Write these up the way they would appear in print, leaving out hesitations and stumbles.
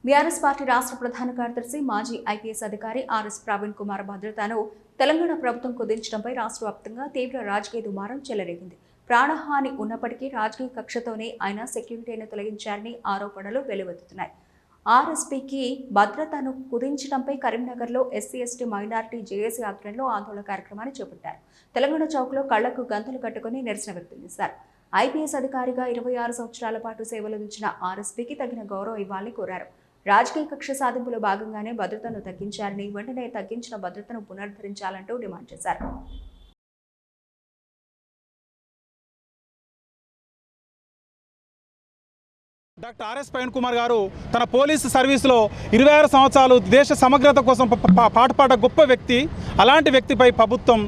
BRS party రాష్ట్ర ప్రధాన కార్యదర్శి మాజీ ఐపీఎస్ అధికారి ఆర్ఎస్ ప్రవీణ్ కుమార్ భద్రతను తెలంగాణ ప్రభుత్వం కుదించడంపై రాష్ట్ర వ్యాప్తంగా తీవ్ర రాజకీయ దుమారం చెలరేగింది. ప్రాణహాని ఉన్నప్పటికీ రాజకీయ కక్షతోనే ఆయన సెక్యూరిటీని తొలగించారని ఆరోపణలు వెలువెత్తుతున్నాయి. ఆర్ఎస్పీకి భద్రతను కుదించడంపై కరీంనగర్లో ఎస్సీ ఎస్టీ మైనారిటీ జేఏసీ ఆధ్వర్యంలో ఆందోళన కార్యక్రమాన్ని చేపట్టారు. తెలంగాణ చౌక్లో కళ్లకు గంతలు కట్టుకుని నిరసన వ్యక్తం చేశారు. ఐపీఎస్ అధికారిగా 26 సంవత్సరాల పాటు సేవలందించిన ఆర్ఎస్పీకి తగిన గౌరవం ఇవ్వాలని కోరారు. రాజకీయ కక్ష సాధింపులో భాగంగానే భద్రతను తగ్గించారని, వెంటనే తగ్గించిన భద్రతను పునరుద్ధరించాలంటూ డిమాండ్ చేశారు. డాక్టర్ ఆర్ఎస్ ప్రవీణ్ కుమార్ గారు తన పోలీసు సర్వీసులో 26 సంవత్సరాలు దేశ సమగ్రత కోసం పాటుపడ్డ గొప్ప వ్యక్తి. అలాంటి వ్యక్తిపై ప్రభుత్వం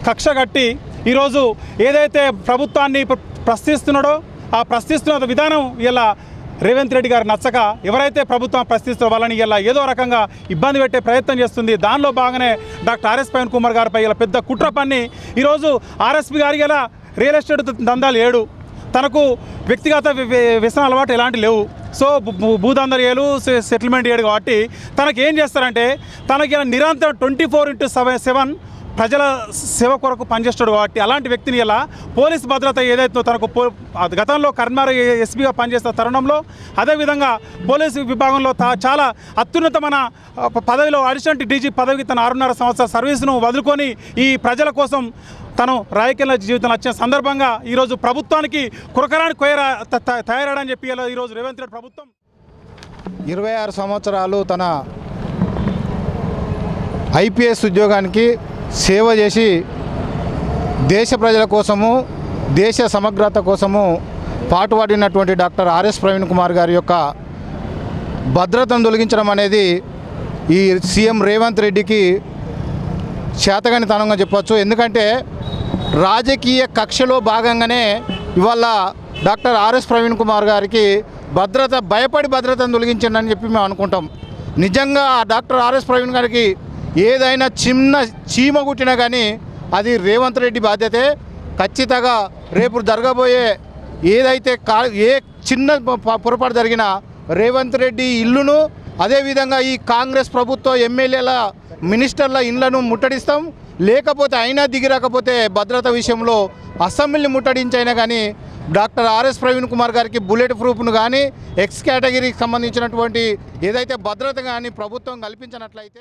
కక్ష కట్టి ఈరోజు ఏదైతే ప్రభుత్వాన్ని ప్రశ్నిస్తున్నాడో ఆ ప్రశ్నిస్తున్న విధానం ఇలా రేవంత్ రెడ్డి గారు నచ్చక ఎవరైతే ప్రభుత్వం ప్రశ్నిస్తారో వాళ్ళని ఇలా ఏదో రకంగా ఇబ్బంది పెట్టే ప్రయత్నం చేస్తుంది. దానిలో భాగంగానే డాక్టర్ ఆర్ఎస్ ప్రవీణ్ కుమార్ గారిపై ఇలా పెద్ద కుట్ర పన్ని ఈరోజు ఆర్ఎస్పీ గారికి ఇలా రియల్ ఎస్టేట్ దందాలు 7, తనకు వ్యక్తిగత వ్యసన అలవాటు ఎలాంటి లేవు. సో భూదందాలు 7, సెటిల్మెంట్ 7 కాబట్టి తనకి ఏం చేస్తారంటే తనకి నిరంతరం 24/7 ప్రజల సేవ కొరకు పనిచేస్తాడు. కాబట్టి అలాంటి వ్యక్తిని ఇలా పోలీస్ భద్రత ఏదైతే తనకు గతంలో కరీంనగర్ ఎస్పీగా పనిచేస్తున్న తరుణంలో అదేవిధంగా పోలీసు విభాగంలో చాలా అత్యున్నతమైన పదవిలో అడిషనల్ డీజీ పదవికి తన 6.5 సంవత్సరాల సర్వీసును వదులుకొని ఈ ప్రజల కోసం తను రాజకీయ జీవితంలో వచ్చిన సందర్భంగా ఈరోజు ప్రభుత్వానికి కురకరాని తయారని చెప్పి ఈరోజు రేవంత్ రెడ్డి ప్రభుత్వం 26 సంవత్సరాలు తన ఐపీఎస్ ఉద్యోగానికి సేవ చేసి దేశ ప్రజల కోసము దేశ సమగ్రత కోసము పాటుపడినటువంటి డాక్టర్ ఆర్ఎస్ ప్రవీణ్ కుమార్ గారి యొక్క భద్రతను తొలగించడం అనేది ఈ సీఎం రేవంత్ రెడ్డికి చేతగానితనంగా చెప్పవచ్చు. ఎందుకంటే రాజకీయ కక్షలో భాగంగానే ఇవాళ డాక్టర్ ఆర్ఎస్ ప్రవీణ్ కుమార్ గారికి భయపడి భద్రతను తొలగించండి చెప్పి మేము అనుకుంటాం. నిజంగా డాక్టర్ ఆర్ఎస్ ప్రవీణ్ గారికి ఏదైనా చిన్న చీమ కుట్టినా కానీ అది రేవంత్ రెడ్డి బాధ్యతే. ఖచ్చితంగా రేపు జరగబోయే ఏదైతే ఏ చిన్న పొరపాటు జరిగినా రేవంత్ రెడ్డి ఇల్లును అదేవిధంగా ఈ కాంగ్రెస్ ప్రభుత్వ ఎమ్మెల్యేల మినిస్టర్ల ఇండ్లను ముట్టడిస్తాం. లేకపోతే అయినా దిగిరాకపోతే భద్రత విషయంలో అసెంబ్లీని ముట్టడించైనా కానీ డాక్టర్ ఆర్ఎస్ ప్రవీణ్ కుమార్ గారికి బుల్లెట్ ప్రూఫ్ను కానీ ఎక్స్ కేటగిరీకి సంబంధించినటువంటి ఏదైతే భద్రత కానీ ప్రభుత్వం కల్పించినట్లయితే